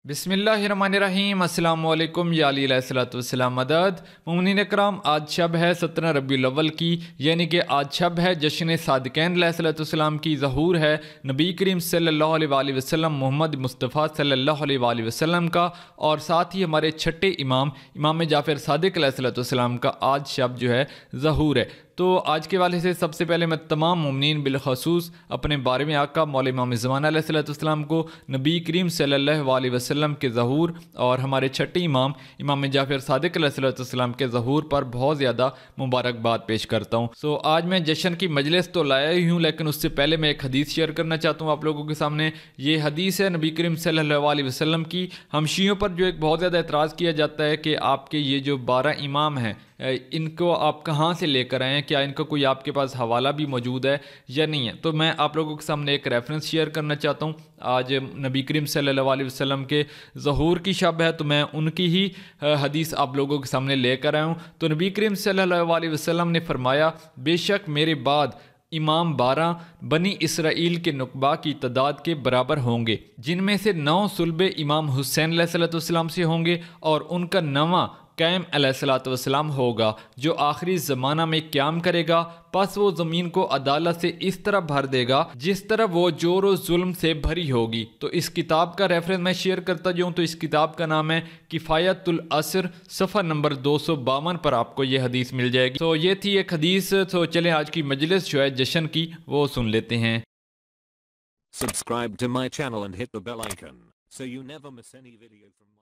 बिस्मिल्लाहिर्रहमानिर्रहीम। अस्सलाम वालेकुम या अली अलैहिस्सलाम मदद। मोमिनीन कराम, आज शब है 17 रबीउल अव्वल की, यानी कि आज शब है जश्न सादिक़ैन अलैहिस्सलाम की। ज़हूर है नबी करीम सल्लल्लाहु अलैहि वसल्लम मोहम्मद मुस्तफ़ा सल्लल्लाहु अलैहि वसल्लम का, और साथ ही हमारे छठे इमाम जाफ़र सादिक अलैहिस्सलाम का आज शब जो है ज़हूर है। तो आज के वाले से सबसे पहले मैं तमाम मुमिनीन बिलखसूस अपने बारे में आका मौला इमाम ज़मान अलैहिस्सलाम को, नबी करीम सल्लल्लाहु अलैहि वसल्लम के ज़हूर और हमारे छठे इमाम जाफ़र सादिक अलैहिस्सलाम के ज़हूर पर बहुत ज़्यादा मुबारकबाद पेश करता हूँ। सो आज मैं जश्न की मजलिस तो लाया ही हूँ, लेकिन उससे पहले मैं एक हदीस शेयर करना चाहता हूँ आप लोगों के सामने। ये हदीस है नबी करीम सल्लल्लाहु अलैहि वसल्लम की। हम शियों पर जो एक बहुत ज़्यादा एतराज़ किया जाता है कि आपके ये जो 12 इमाम हैं, इनको आप कहाँ से लेकर आए हैं, क्या इनका कोई आपके पास हवाला भी मौजूद है या नहीं है। तो मैं आप लोगों के सामने एक रेफरेंस शेयर करना चाहता हूँ। आज नबी करीम सल्लल्लाहु अलैहि वसल्लम के ज़हूर की शब है, तो मैं उनकी ही हदीस आप लोगों के सामने लेकर आया हूँ। तो नबी करीम सल्लल्लाहु अलैहि वसल्लम ने फरमाया, बेशक मेरे बाद इमाम 12 बनी इसराइल के नुकबा की तादाद के बराबर होंगे, जिनमें से 9 सुल्बे इमाम हुसैन अलैहिस्सलाम से होंगे और उनका 9वां कैम अलैहिस्सलाम होगा, जो आखिरी ज़माना में क़याम करेगा। पस वो ज़मीन को अदालत से इस तरह भर देगा जिस तरह वो जोर और जुल्म से भरी होगी। तो इस किताब का रेफरेंस मैं शेयर करता जाऊँ तो इस किताब का नाम है किफ़ायतुल असर, सफ़ा नंबर 252 पर आपको ये हदीस मिल जाएगी। तो ये थी एक हदीस। तो चलें आज की मजलिस जो है जश्न की वो सुन लेते हैं। Subscribe to my channel and hit the bell icon so you never miss any video from my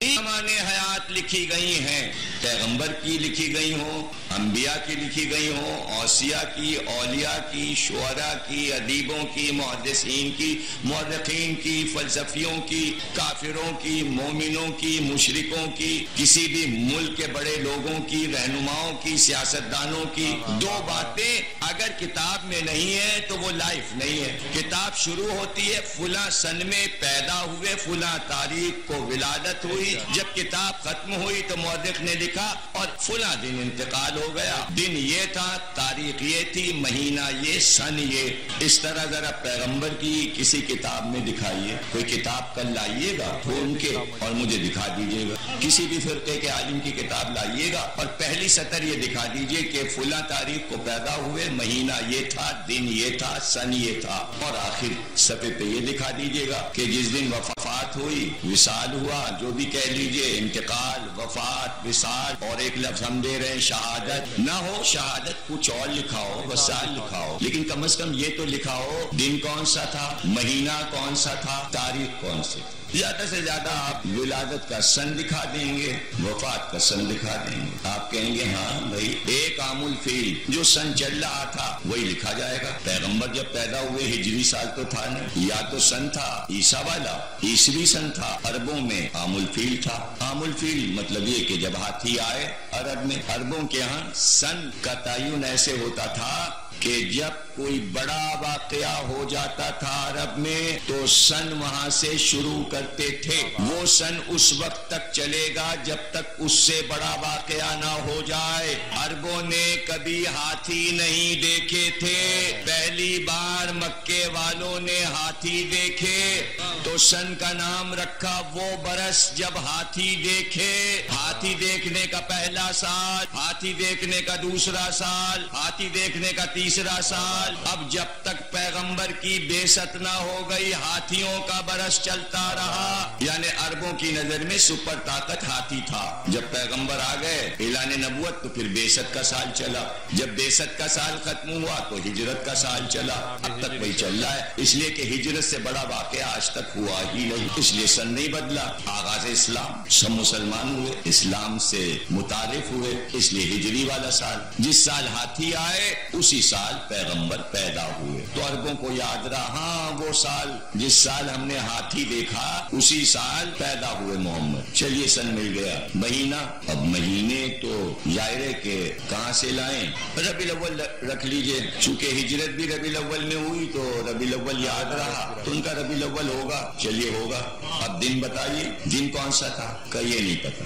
ज़माने हयात लिखी गई हैं, पैगंबर की लिखी गई हो, अंबिया की लिखी गई हो, औसिया की, औलिया की, शुअरा की, अदीबों की, मुहद्दिसीन की, मुअर्रिखीन की, फलसफियों की, काफिरों की, मोमिनों की, मुशरिकों की, किसी भी मुल्क के बड़े लोगों की, रहनुमाओं की, सियासतदानों की। दो बातें अगर किताब में नहीं है तो वो लाइफ नहीं है। किताब शुरू होती है फुला सन में पैदा हुए, फुला तारीख को विलादत हुई। जब किताब खत्म हुई तो मुअर्रिख ने लिखा और फुला दिन इंतकाल हो गया। दिन ये था, तारीख ये थी, महीना ये, सन ये। इस तरह जरा पैगंबर की किसी किताब में दिखाइए। कोई किताब कल लाइएगा ढूंढ के और मुझे दिखा दीजिएगा। किसी भी फिरके के आलिम की किताब लाइएगा और पहली सतर ये दिखा दीजिए कि फुला तारीख को पैदा हुए, महीना ये था, दिन ये था, सन ये था, और आखिर सफे पे ये दिखा दीजिएगा कि जिस दिन वफात हुई, विसाल हुआ, जो भी कह लीजिए, इंतकाल, वफात, विसाल, और एक लफ्ज हम दे रहे हैं शहादत। ना हो शहादत, कुछ और लिखाओ, वसाल लिखाओ, लेकिन कम से कम ये तो लिखाओ दिन कौन सा था, महीना कौन सा था, तारीख कौन सी थी। ज्यादा से ज्यादा आप विलादत का सन दिखा देंगे, वफात का सन दिखा देंगे। आप कहेंगे हाँ भाई, एक आमुल फील जो सन चल रहा था वही लिखा जाएगा। पैगंबर जब पैदा हुए हिजरी साल तो था नहीं, या तो सन था ईसा वाला, ईसवी सन था, अरबों में आमुल फील था। आमुल फील मतलब ये कि जब हाथी आए अरब में, अरबों के यहाँ सन का तयन ऐसे होता था कि जब कोई बड़ा वाकया हो जाता था अरब में तो सन वहां से शुरू करते थे। वो सन उस वक्त तक चलेगा जब तक उससे बड़ा वाकया ना हो जाए। अरबों ने कभी हाथी नहीं देखे थे, पहली बार मक्के वालों ने हाथी देखे तो सन का नाम रखा वो बरस जब हाथी देखे। हाथी देखने का पहला साल, हाथी देखने का दूसरा साल, हाथी देखने का तीसरा साल। अब जब तक पैगंबर की बेसत ना हो गई, हाथियों का बरस चलता रहा। यानी अरबों की नजर में सुपर ताकत हाथी था। जब पैगंबर आ गए ऐलान नबुवत तो फिर बेसत का साल चला। जब बेसत का साल खत्म हुआ तो हिजरत का साल चला। अब तक वही चल रहा है, इसलिए कि हिजरत से बड़ा वाकया आज तक हुआ ही नहीं, इसलिए सन नहीं बदला। आगाज इस्लाम, सब मुसलमान हुए, इस्लाम से मुतारिफ हुए, इसलिए हिजरी वाला साल। जिस साल हाथी आए उसी साल पैगंबर पैदा हुए। तो अरबों को याद रहा, हाँ वो साल जिस साल हमने हाथी देखा उसी साल पैदा हुए मोहम्मद। चलिए सन मिल गया। महीना, अब महीने तो जायरे के कहाँ से लाएं, रबीउल अव्वल रख लीजिए। चूंकि हिजरत भी रबीउल अव्वल में हुई तो रबीउल अव्वल याद रहा तो उनका रबीउल अव्वल होगा। चलिए होगा। अब दिन बताइए, दिन कौन सा था का ये नहीं पता।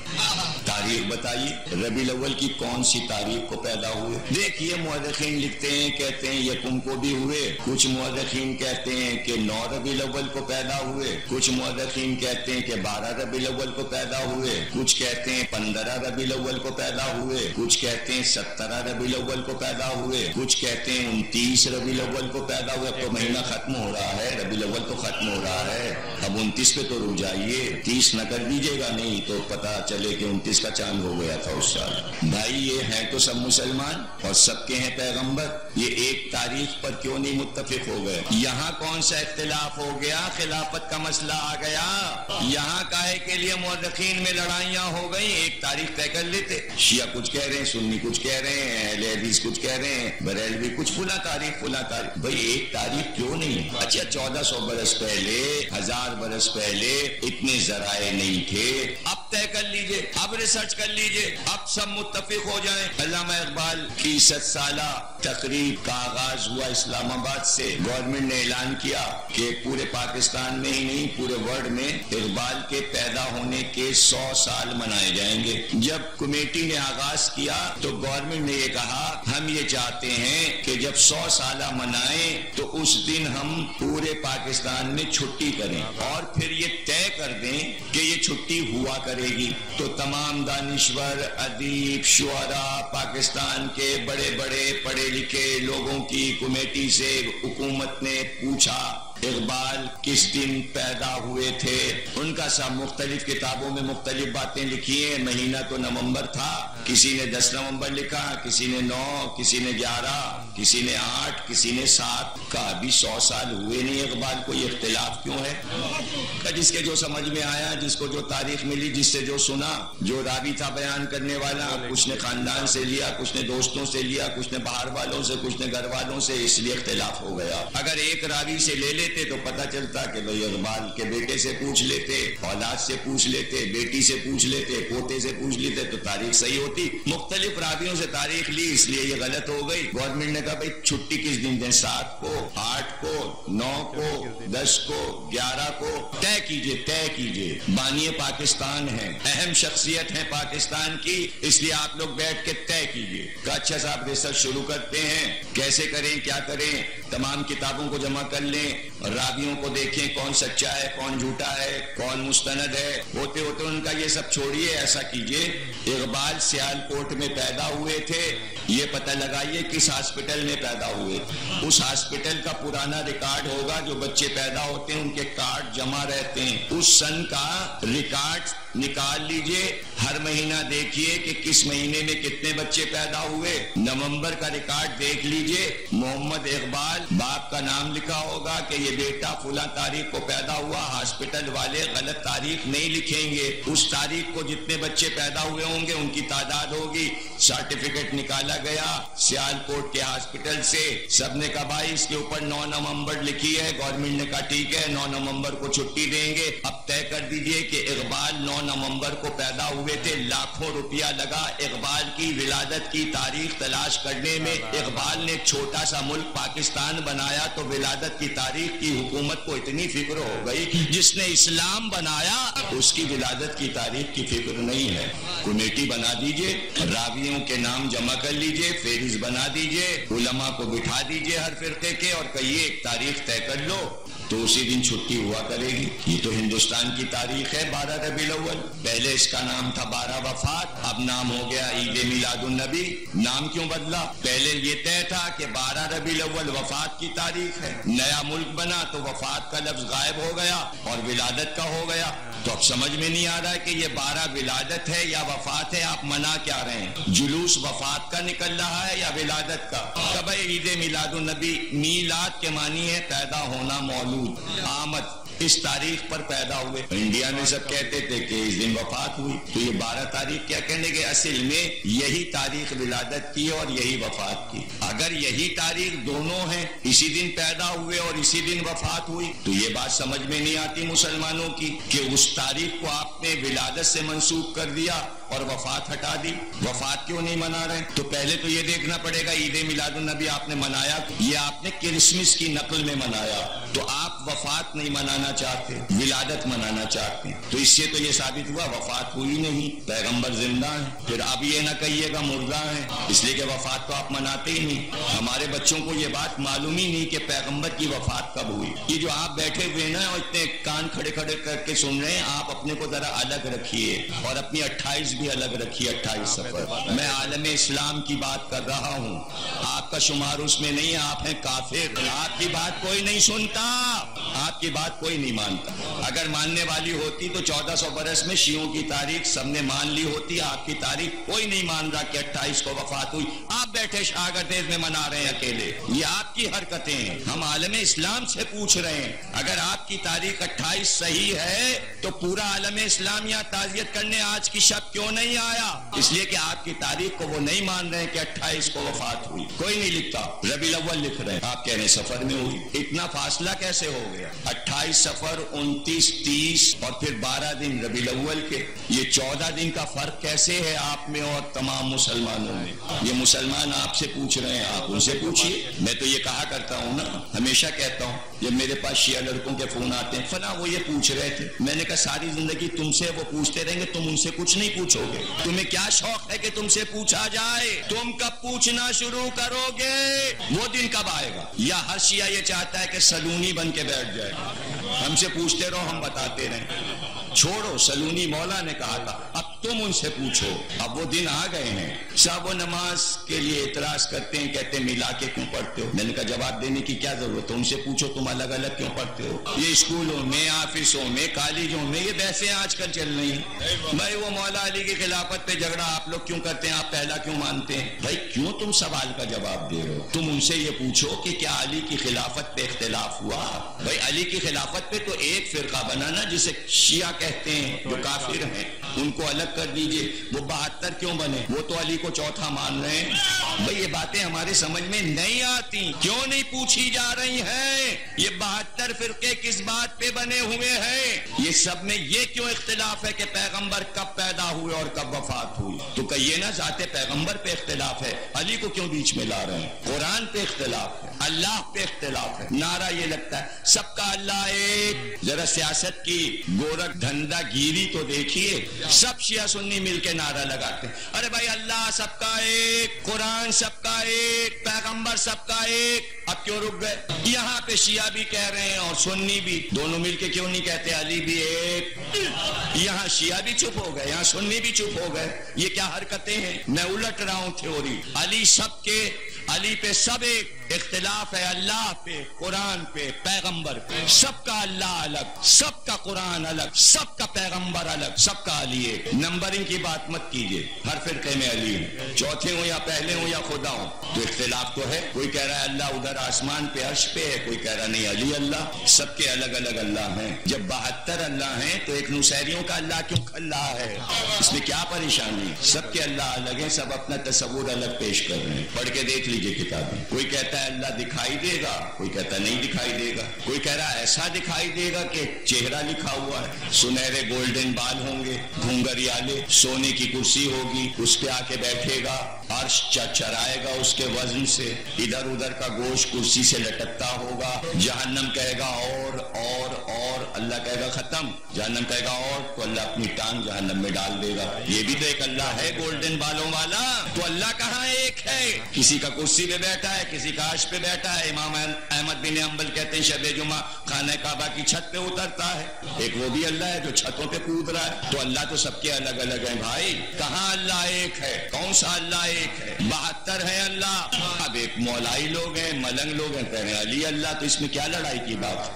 तारीख बताइए, रबीउल अव्वल की कौन सी तारीख को पैदा हुए। देखिए मुअर्रिखीन लिखते हैं, कहते हैं अलैकुम को भी हुए, कुछ मुअर्रिखीन कहते हैं कि 9 रबीउल अव्वल को पैदा हुए, कुछ मुअर्रिखीन कहते हैं कि 12 रबीउल अव्वल को पैदा हुए, कुछ कहते हैं 15 रबीउल अव्वल को पैदा हुए, कुछ कहते हैं 17 रबीउल अव्वल को पैदा हुए, कुछ कहते हैं 29 रबीउल अव्वल को पैदा हुए। अब तो महीना खत्म हो रहा है, रबीउल अव्वल तो खत्म हो रहा है, अब 29 पे तो रुक जाइए, 30 न कर दीजिएगा, नहीं तो पता चले कि 29 का चांद हो गया था उस साल। भाई ये हैं तो सब मुसलमान और सबके हैं पैगंबर, ये एक तारीख पर क्यों नहीं मुत्तफिक हो गए? यहाँ कौन सा इख्तिलाफ हो गया? खिलाफत का मसला आ गया। यहाँ काहे के लिए मुअर्रिखीन में लड़ाइयाँ हो गई? एक तारीख तय कर लेते, शिया कुछ कह रहे हैं, सुन्नी कुछ कह रहे हैं, अहले हदीस कुछ कह रहे हैं, बरेलवी कुछ, फुला तारीख फुला तारीख। भाई एक तारीख क्यों नहीं? अच्छा 1400 बरस पहले, 1000 बरस पहले इतने जराए नहीं थे, अब तय कर लीजिए, अब रिसर्च कर लीजिए, अब सब मुत्तफिक हो जाएं। अल्लामा इकबाल की 7 साला तकरीब का आगाज हुआ इस्लामाबाद से। गवर्नमेंट ने ऐलान किया कि पूरे पाकिस्तान में ही नहीं पूरे वर्ल्ड में इकबाल के पैदा होने के 100 साल मनाए जाएंगे। जब कमेटी ने आगाज किया तो गवर्नमेंट ने ये कहा हम ये चाहते हैं कि जब 100 साल मनाएं तो उस दिन हम पूरे पाकिस्तान में छुट्टी करें और फिर ये तय कर दें कि ये छुट्टी हुआ करेगी। तो तमाम दानिश्वर, अदीब, शुअरा, पाकिस्तान के बड़े बड़े पढ़े लिखे लोगों की कमेटी से हुकूमत ने पूछा इकबाल किस दिन पैदा हुए थे। उनका सब मुख्तलिफ किताबों में मुख्तलिफ बातें लिखी हैं। महीना तो नवंबर था, किसी ने 10 नवंबर लिखा, किसी ने 9, किसी ने 11, किसी ने 8, किसी ने 7 का। अभी 100 साल हुए नहीं इकबाल को, ये इख्तिलाफ क्यों है? जिसके जो समझ में आया, जिसको जो तारीख मिली, जिससे जो सुना, जो रावी था बयान करने वाला, कुछ ने खानदान से लिया, कुछ ने दोस्तों से लिया, कुछ ने बाहर वालों से, कुछ ने घर वालों से, इसलिए इख्तिलाफ हो गया। अगर एक रावी से ले लेते तो पता चलता कि भाई इकबाल के बेटे से पूछ लेते, औलाद से पूछ लेते, बेटी से पूछ लेते, पोते से पूछ लेते तो तारीख सही होती। मुख्तलिफ रावियों से तारीख ली, इसलिए ये गलत हो गई। गवर्नमेंट ने कहा भाई छुट्टी किस दिन दें, 7 को, 8 को, 9 को, 10 को, 11 को, तय कीजिए, तय कीजिए। बानिए पाकिस्तान है, अहम शख्सियत है पाकिस्तान की, इसलिए आप लोग बैठ के तय कीजिए। अच्छा साहब रिसर्च शुरू करते हैं, कैसे करें, क्या करें, तमाम किताबों को जमा कर लें, रावियों को देखें कौन सच्चा है, कौन झूठा है, कौन मुस्तनद है। होते होते उनका ये सब छोड़िए, ऐसा कीजिए इकबाल सियालकोट में पैदा हुए थे, ये पता लगाइए किस हॉस्पिटल में पैदा हुए। उस हॉस्पिटल का पुराना रिकॉर्ड होगा, जो बच्चे पैदा होते हैं उनके कार्ड जमा रहते हैं, उस सन का रिकॉर्ड निकाल लीजिए। हर महीना देखिए कि किस महीने में कितने बच्चे पैदा हुए। नवंबर का रिकॉर्ड देख लीजिए, मोहम्मद इकबाल, बाप का नाम लिखा होगा कि ये बेटा फुला तारीख को पैदा हुआ। हॉस्पिटल वाले गलत तारीख नहीं लिखेंगे, उस तारीख को जितने बच्चे पैदा हुए होंगे उनकी तादाद होगी। सर्टिफिकेट निकाला गया सियालकोट के हॉस्पिटल से, सबने कहा भाई इसके ऊपर 9 नवंबर लिखी है। गवर्नमेंट ने कहा ठीक है 9 नवंबर को छुट्टी देंगे। अब तय कर दीजिए कि इकबाल 9 नवंबर को पैदा हुए थे। लाखों रुपया लगा इकबाल की विलादत की तारीख तलाश करने में। इकबाल ने छोटा सा मुल्क पाकिस्तान बनाया तो विलादत की तारीख की हुकूमत को इतनी फिक्र हो गई, जिसने इस्लाम बनाया उसकी विलादत की तारीख की फिक्र नहीं है। कमेटी बना दीजिए, रावियों के नाम जमा कर लीजिए, फेरिस बना दीजिए, उलमा को बिठा दीजिए हर फिरके के और कहिए एक तारीख तय कर लो, तो उसी दिन छुट्टी हुआ करेगी। ये तो हिंदुस्तान की तारीख है 12 रबीउल अव्वल। पहले इसका नाम था 12 वफात, अब नाम हो गया ईद मिलादुन नबी। नाम क्यों बदला? पहले ये तय था कि 12 रबीउल अव्वल वफात की तारीख है, नया मुल्क बना तो वफात का लफ्ज गायब हो गया और विलादत का हो गया। तो अब समझ में नहीं आ रहा है कि ये 12 विलादत है या वफात है, आप मना क्या रहे हैं? जुलूस वफात का निकल रहा है या विलादत का? कब ईद मिलादुन नबी, मीलाद के मानी है पैदा होना, मौलूद, आमद, इस तारीख पर पैदा हुए। इंडिया में सब कहते थे कि इस दिन वफात हुई, तो ये 12 तारीख क्या कहने के, असल में यही तारीख विलादत की और यही वफात की। अगर यही तारीख दोनों है, इसी दिन पैदा हुए और इसी दिन वफात हुई, तो ये बात समझ में नहीं आती मुसलमानों की कि उस तारीख को आपने विलादत से मंसूब कर दिया اور وفات ہٹا دی. وفات کیوں نہیں منا رہے؟ تو پہلے تو یہ دیکھنا پڑے گا عید میلاد النبی آپ نے منایا، یہ آپ نے کرسمس کی نقل میں منایا، تو آپ وفات نہیں منانا چاہتے، ولادت منانا چاہتے ہیں. تو اس سے تو یہ ثابت ہوا وفات ہوئی نہیں، پیغمبر زندہ ہیں. پھر اب یہ نہ کہیے گا مردہ ہیں، اس لیے کہ وفات تو آپ مناتے ہی نہیں. ہمارے بچوں کو یہ بات معلوم ہی نہیں کہ پیغمبر کی وفات کب ہوئی. یہ جو آپ بیٹھے ہوئے نا اور اتنے کان کھڑے کھڑے کر کے سن رہے ہیں، آپ اپنے کو ذرا الگ رکھیے اور اپنی 28 بھی الگ رکھیے. 28 سفر میں عالم اسلام کی بات کر رہا ہوں، آپ کا شمار اس میں نہیں. آپ ہیں کافر، آپ کی بات کوئی نہیں سنتا، آپ کی بات کوئی نہیں مانتا. اگر ماننے والی ہوتی تو 1400 برس میں شیعوں کی تاریخ سب نے مان لی ہوتی. آپ کی تاریخ کوئی نہیں مان رہا کہ 28 کو وفات ہوئی. آپ بیٹھے شاگردیز میں منا رہے ہیں اکیلے. یہ آپ کی حرکتیں ہیں. ہم عالم اسلام سے پوچھ رہے ہیں اگر آپ کی تاریخ 28 صحیح ہے تو پورا عالم اسلام یہاں تعزیت کرنے آج کی شب کیوں نہیں آیا؟ اس لیے کہ آپ کی تاریخ کو وہ نہیں مان رہے ہیں کہ 28 کو وفات ہوئی. کوئی نہیں لکھتا، ربیع الاول لکھ رہے ہیں، آپ کہہ رہے ہیں سفر میں ہوئی. اتنا فاصلہ کیسے ہو گیا؟ 28 سفر، 29، 30 اور پھر 12 دن ربیع الاول کے. یہ 14 دن کا فرق کیسے ہے آپ میں اور تمام مسلمانوں میں؟ یہ مسلمان آپ سے پوچھ رہے ہیں، آپ ان سے پوچھیے. میں تو یہ کہا کرتا ہوں نا، ہمیشہ کہتا ہوں جب میرے پاس شیعہ لڑکوں کے فون آتے ہیں، فلاں وہ یہ پوچھ رہے تھے، میں نے کہا ساری زندگی تم سے وہ پوچھتے رہیں گے، تم ان سے کچھ نہیں پوچھو گے. تمہیں کیا شوق ہے کہ تم سے پوچھا جائے؟ تم کب پوچھنا شروع کرو گے؟ وہ دن کب آئے گا؟ یا ہر شیعہ یہ چاہتا ہے کہ سلونی بن کے بیٹھ جائے، ہم سے پوچھتے رہو ہم بتاتے رہیں. چھوڑو، سلونی مولا نے کہا تھا، اب تم ان سے پوچھو. اب وہ دن آ گئے ہیں. صاحب وہ نماز کے لیے اعتراض کرتے ہیں، کہتے ہیں ملا کے کیوں پڑھتے ہو؟ میں نے کہا جواب دینے کی کیا ضرورت ہے، ان سے پوچھو تم الگ الگ کیوں پڑھتے ہو. یہ اسکولوں میں، آفسوں میں، کالجوں میں یہ بحثیں آج کل چل رہی ہیں. بھائی وہ مولا علی کی خلافت پہ جھگڑا آپ لوگ کیوں کرتے ہیں، آپ پہلا کیوں مانتے ہیں؟ بھائی کیوں تم سوال کا جواب دے رہے ہو؟ تم ان سے یہ پوچھو کہ کیا علی کی خلافت پہ اختلاف ہوا؟ بھائی علی کی خلافت پہ تو ایک فرقہ بنا نا جسے شیعہ کہتے ہیں، جو کافر ہیں، ان کو الگ کر دیجئے. وہ 72 کیوں بنے؟ وہ تو علی کو چوتھا مان رہے ہیں. بھئی یہ باتیں ہمارے سمجھ میں نہیں آتی، کیوں نہیں پوچھی جا رہی ہیں؟ یہ 72 فرقے کس بات پہ بنے ہوئے ہیں؟ یہ سب میں یہ کیوں اختلاف ہے کہ پیغمبر کب پیدا ہوئے اور کب وفات ہوئی؟ تو کہیے نا ذات پیغمبر پہ اختلاف ہے، علی کو کیوں بیچ میں لا رہے ہیں؟ قرآن پہ اختلاف ہے، اللہ پہ اختلاف ہے. نعرہ یہ لگتا ہے سب کا اللہ ایک. ذرا سیاست کی گورکھ دھندا گیری تو دیکھیے، سب شیعہ سنی مل کے نعرہ لگاتے ہیں، ارے بھائی اللہ سب کا ایک، قرآن سب کا ایک، پیغمبر سب کا ایک. اب کیوں رک گئے؟ یہاں پہ شیعہ بھی کہہ رہے ہیں اور سنی بھی، دونوں مل کے کیوں نہیں کہتے علی بھی ایک؟ یہاں شیعہ بھی چپ ہو گئے، یہاں سنی بھی چپ ہو گئے. یہ کیا حرکتیں ہیں؟ میں الٹ رہا ہوں تھیوری. علی سب کے، علی پہ سب ایک، اختلاف ہے اللہ پہ، قرآن پہ، پیغمبر پہ. سب کا اللہ الگ، سب کا قرآن الگ، سب کا پیغمبر الگ، سب کا علی ایک. نمبرنگ کی بات مت کیجئے، ہر فرقے میں علی ہوں، چوتھے ہوں یا پہلے ہوں یا خدا ہوں. تو اختلاف تو ہے، کوئی کہہ رہا ہے اللہ ادھر آسمان پہ عرش پہ ہے، کوئی کہہ رہا نہیں علی اللہ. سب کے الگ الگ اللہ ہیں. جب 72 اللہ ہیں تو ایک نصیریوں کا اللہ کیوں کھلا ہے؟ اس میں کیا پریشانی؟ سب کے اللہ الگ ہیں، سب اپنا تصور الگ پیش کر رہے ہیں. پڑھ کے دیکھ لیجئے کتابیں. کوئی کہتا ہے اللہ دکھائی دے گا، کوئی کہتا نہیں دکھائی دے گا. کوئی کہہ رہا ہے ایسا دکھائی دے گا کہ چہرہ لکھا ہوا ہے، سنہرے گولڈن بال ہوں گے، گھنگریالے، سونے کی کرسی ہوگی، اس پہ آ کے بیٹھے گا، عرش چرچرائے گا اس کے وزن سے، ادھر ادھر کا گوشت کرسی سے لٹکتا ہوگا. جہنم کہے گا اور اللہ کہے گا ختم. جہنم کہے گا اور، تو اللہ اپنی ٹانگ جہنم میں ڈال دے گا. یہ بھی تو ایک اللہ ہے گولڈن بالوں والا. تو اللہ کہاں ایک ہے؟ کسی کا کرسی پہ بیٹھا ہے، کسی کا عرش پہ بیٹھا ہے. امام احمد بن حنبل کہتے ہیں شب جمعہ خانہ کعبہ کی چھت پہ اترتا ہے. ایک وہ بھی اللہ ہے جو چھتوں پہ کود رہا ہے. تو اللہ تو سب کے الگ الگ ہیں بھائی. کہاں اللہ ایک ہے؟ کون سا اللہ ایک ہے؟ 72 ہے اللہ. اب ایک مولائی لوگ ہیں، ملنگ لوگ ہیں، کہہ رہے ہیں علی اللہ. تو اس میں کیا لڑائی کی بات؟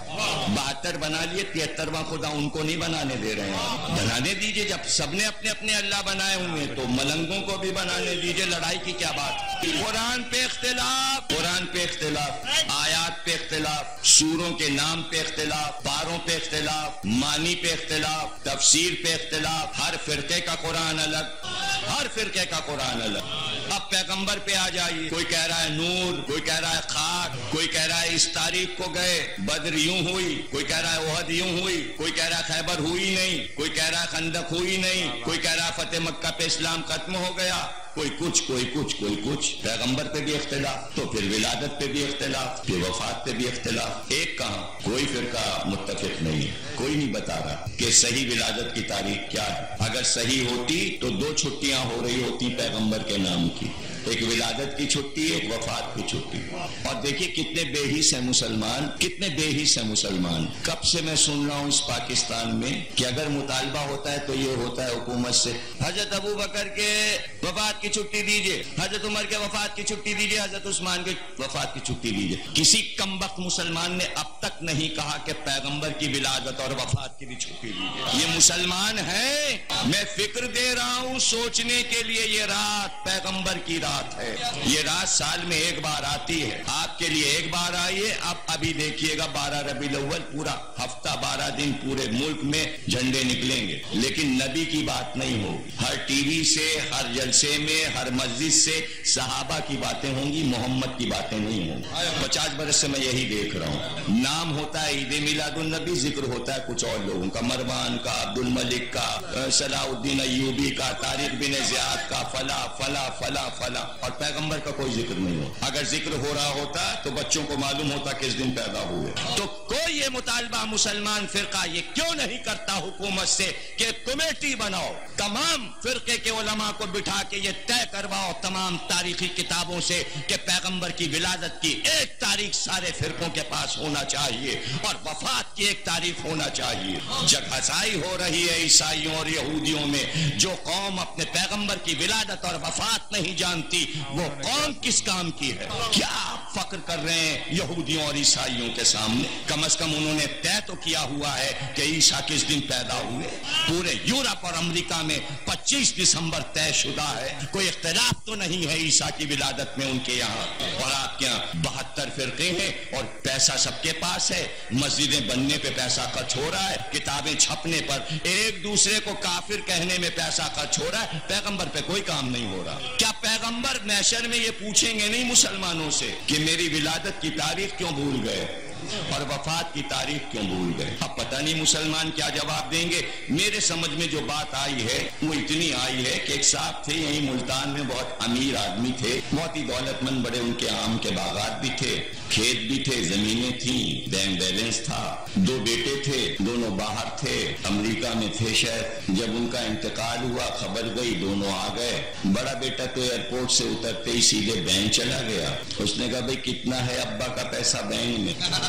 72 بنا لیے، 73واں خدا ان کو نہیں بنانے دے رہے ہیں. بنانے دیجئے، جب سب نے اپنے اپنے اللہ بنائے ہوئے تو ملنگوں کو بھی بنانے دیجئے. لڑائی کی کیا بات؟ قرآن پہ اختلاف، قرآن پہ اختلاف، آیات پہ اختلاف، سوروں کے نام پہ اختلاف، پاروں پہ اختلاف، معنی پہ اختلاف، تفسیر پہ اختلاف. ہر فرقے کا قرآن الگ، ہر فرقے کا قرآن الگ. اب پیغمبر پہ آ جائیے. کوئی کہہ رہا ہے نور، کوئی کہہ رہا ہے خاک، کوئی کہہ رہا ہے اس تاریخ کو گئے، بدر یوں ہوئی، کوئی کہہ رہا ہے احد یوں ہوئی، کوئی کہہ رہا ہے خیبر ہوئی نہیں، کوئی کہہ رہا है खंदक हुई नहीं, कोई कह रहा फतेह मक्का पे इस्लाम खत्म हो गया, कोई कुछ कोई कुछ कोई कुछ। पैगंबर पे भी इख्तिलाफ, तो फिर विलादत पे भी इख्तिलाफ, फिर वफात पे भी इख्तिलाफ। एक कहाँ, कोई फिरका मुत्तफिक नहीं है, कोई नहीं बता रहा कि सही विलादत की तारीख क्या है। अगर सही होती तो 2 छुट्टियां हो रही होती पैगंबर के नाम की, एक विलादत की छुट्टी, एक वफात की छुट्टी। और देखिए कितने बेहिस है मुसलमान, कितने बेहिस है मुसलमान। कब से मैं सुन रहा हूँ इस पाकिस्तान में कि अगर मुतालबा होता है तो ये होता है हुकूमत से, हजरत अबू बकर के वफात की छुट्टी दीजिए, हजरत उमर के वफात की छुट्टी दीजिए, हजरत उस्मान के वफात की छुट्टी दीजिए। किसी कमबख्त मुसलमान ने अब तक नहीं कहा कि पैगंबर की विलादत और वफात की भी छुट्टी दीजिए। ये मुसलमान है। मैं फिक्र दे रहा हूँ सोचने के लिए, ये रात पैगंबर की रात है। ये रात साल में एक बार आती है, आपके लिए एक बार आई है। अब अभी देखिएगा 12 रबीउल अव्वल, पूरा हफ्ता 12 दिन पूरे मुल्क में झंडे निकलेंगे, लेकिन नबी की बात नहीं होगी। हर टीवी से, हर जलसे में, हर मस्जिद से सहाबा की बातें होंगी, मोहम्मद की बातें नहीं होंगी। 50 बरस से मैं यही देख रहा हूँ। नाम होता है ईद मिलादुन नबी, जिक्र होता है कुछ और लोगों का, मरवान का, अब्दुल मलिक का, सलाउद्दीन अय्यूबी का, तारिक बिन ज़ियाद का, फला फला फला फला, और पैगंबर का कोई जिक्र नहीं हो। अगर जिक्र हो रहा होता तो बच्चों को मालूम होता किस दिन पैदा हुए। तो कोई ये मुतालबा मुसलमान फिरका ये क्यों नहीं करता हुकूमत से कि कमेटी बनाओ, तमाम फिरके के उलमा को बिठा के ये तय करवाओ तमाम तारीखी किताबों से कि पैगंबर की विलादत की एक तारीख सारे फिरकों के पास होना चाहिए और वफात की एक तारीख होना चाहिए। जगहसाई हो रही है ईसाइयों और यहूदियों में। जो कौम अपने पैगंबर की विलादत और वफात नहीं जानती, वो कौम किस काम की है? क्या आप फक्र कर रहे हैं यहूदियों और ईसाइयों के सामने? कम से कम उन्होंने तय तो किया हुआ है कि ईसा किस दिन पैदा हुए। पूरे यूरोप और अमेरिका में 25 दिसंबर तय शुदा है। कोई इख्तिलाफ तो नहीं है ईसा की विलादत में उनके यहाँ। और आपके यहाँ 72 फिरके हैं और पैसा सबके पास है। मस्जिदें बनने पे पैसा खर्च हो रहा है, किताबें छपने पर, एक दूसरे को काफिर कहने में पैसा खर्च हो रहा है। पैगंबर पे कोई काम नहीं हो रहा। क्या पैगंबर महशर में ये पूछेंगे नहीं मुसलमानों से कि मेरी विलादत की तारीख क्यों भूल गए और वफात की तारीख क्यों भूल गए? अब पता नहीं मुसलमान क्या जवाब देंगे। मेरे समझ में जो बात आई है वो इतनी आई है कि एक साहब थे यहीं मुल्तान में, बहुत अमीर आदमी थे, बहुत ही दौलतमंद, बड़े उनके आम के बागात भी थे, खेत भी थे, जमीनें थी, बैंक बैलेंस था, 2 बेटे थे, दोनों बाहर थे, अमेरिका में थे शायद। जब उनका इंतकाल हुआ खबर गई, दोनों आ गए। बड़ा बेटा तो एयरपोर्ट से उतरते ही सीधे बैंक चला गया। उसने कहा भाई कितना है अब्बा का पैसा बैंक में?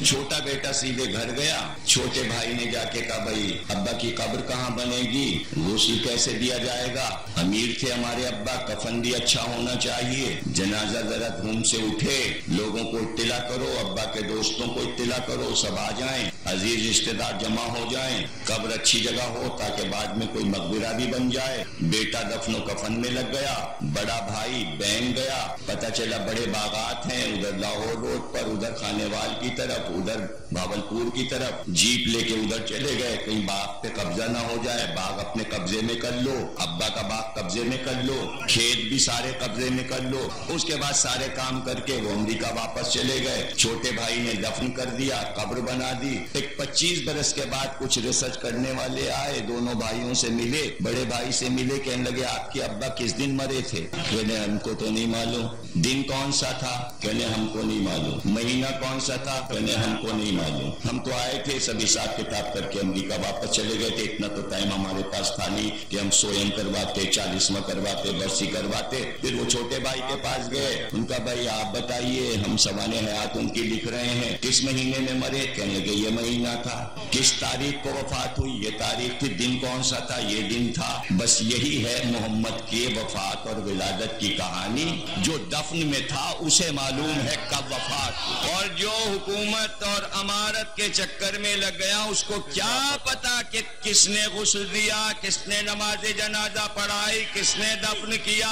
छोटा बेटा सीधे घर गया। छोटे भाई ने जाके कहा भाई अब्बा की कब्र कहाँ बनेगी, गुस्ल कैसे दिया जाएगा? अमीर थे हमारे अब्बा, कफन भी अच्छा होना चाहिए, जनाजा जरा धूम से उठे, लोगों को इत्तिला करो, अब्बा के दोस्तों को इत्तिला करो, सब आ जाएं, अजीज रिश्तेदार जमा हो जाएं, कब्र अच्छी जगह हो ताकि बाद में कोई मकबरा भी बन जाए। बेटा दफनो कफन में लग गया, बड़ा भाई बैंक गया, पता चला बड़े बागात हैं उधर लाहौर रोड पर, उधर खानेवाल की तरफ, उधर भावलपुर की तरफ। जीप लेके उधर चले गए, कहीं बाग पे कब्जा ना हो जाए, बाग अपने कब्जे में कर लो, अब्बा का बाग कब्जे में कर लो, खेत भी सारे कब्जे में कर लो। उसके बाद सारे काम करके वो अमेरिका वापस चले गए। छोटे भाई ने दफन कर दिया, कब्र बना दी। एक 25 बरस के बाद कुछ रिसर्च करने वाले आए, दोनों भाइयों से मिले, बड़े भाई से मिले, कहने लगे आपके अब्बा किस दिन मरे थे? कहने हमको तो नहीं मालूम। दिन कौन सा था? कहने हमको नहीं मालूम। महीना कौन सा था? कहने हमको नहीं मालूम। हम तो आए थे, सब हिसाब किताब करके अमेरिका वापस चले गए थे। इतना तो टाइम हमारे पास था नहीं कि हम सोयम करवाते, 40वां करवाते, बरसी करवाते। फिर वो छोटे भाई के पास गए, उनका भाई आप बताइए, हम सवाने हयात उनकी लिख रहे हैं, किस महीने में मरे? कहने लगे ये महीना था। किस तारीख को वफात हुई? ये तारीख थी। दिन कौन सा था? ये दिन था। बस यही है मोहम्मद की वफात और विलादत की कहानी। जो दफन में था उसे मालूम है कब वफात हुई, और जो हुकूमत और अमारत के चक्कर में लग गया उसको क्या पता कि किसने गुस्ल दिया, किसने नमाज जनाजा पढ़ाई, किसने दफन किया,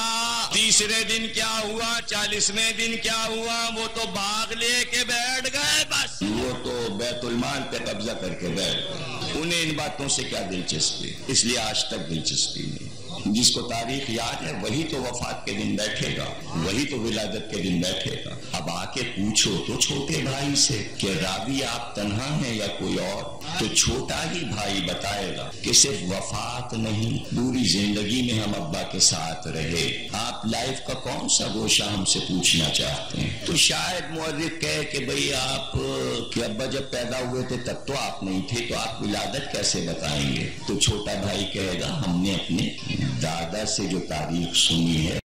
30वें दिन क्या हुआ, 40वें दिन क्या हुआ। वो तो भाग लेके बैठ गए, बस वो तो बैतुल माल पे कब्जा करके बैठ गए। उन्हें इन बातों से क्या दिलचस्पी? इसलिए आज तक दिलचस्पी नहीं। جس کو تاریخ یاد ہے وہی تو وفات کے دن بیٹھے گا, وہی تو ولادت کے دن بیٹھے گا. اب آ کے پوچھو تو چھوٹے بھائی سے کہ راوی آپ تنہا ہیں یا کوئی اور, تو چھوٹا ہی بھائی بتائے گا کہ صرف وفات نہیں, پوری زندگی میں ہم ابا کے ساتھ رہے. آپ لائف کا کون سا گوشہ ہم سے پوچھنا چاہتے ہیں؟ تو شاید مورخ کہے کہ بھئی آپ کہ ابا جب پیدا ہوئے تھے تب تو آپ نہیں تھے, تو آپ ولادت کیسے بتائیں گے؟ تو چھوٹا بھائی کہے گا ہم نے اپنے دادا سے جو تاریخ سنی ہے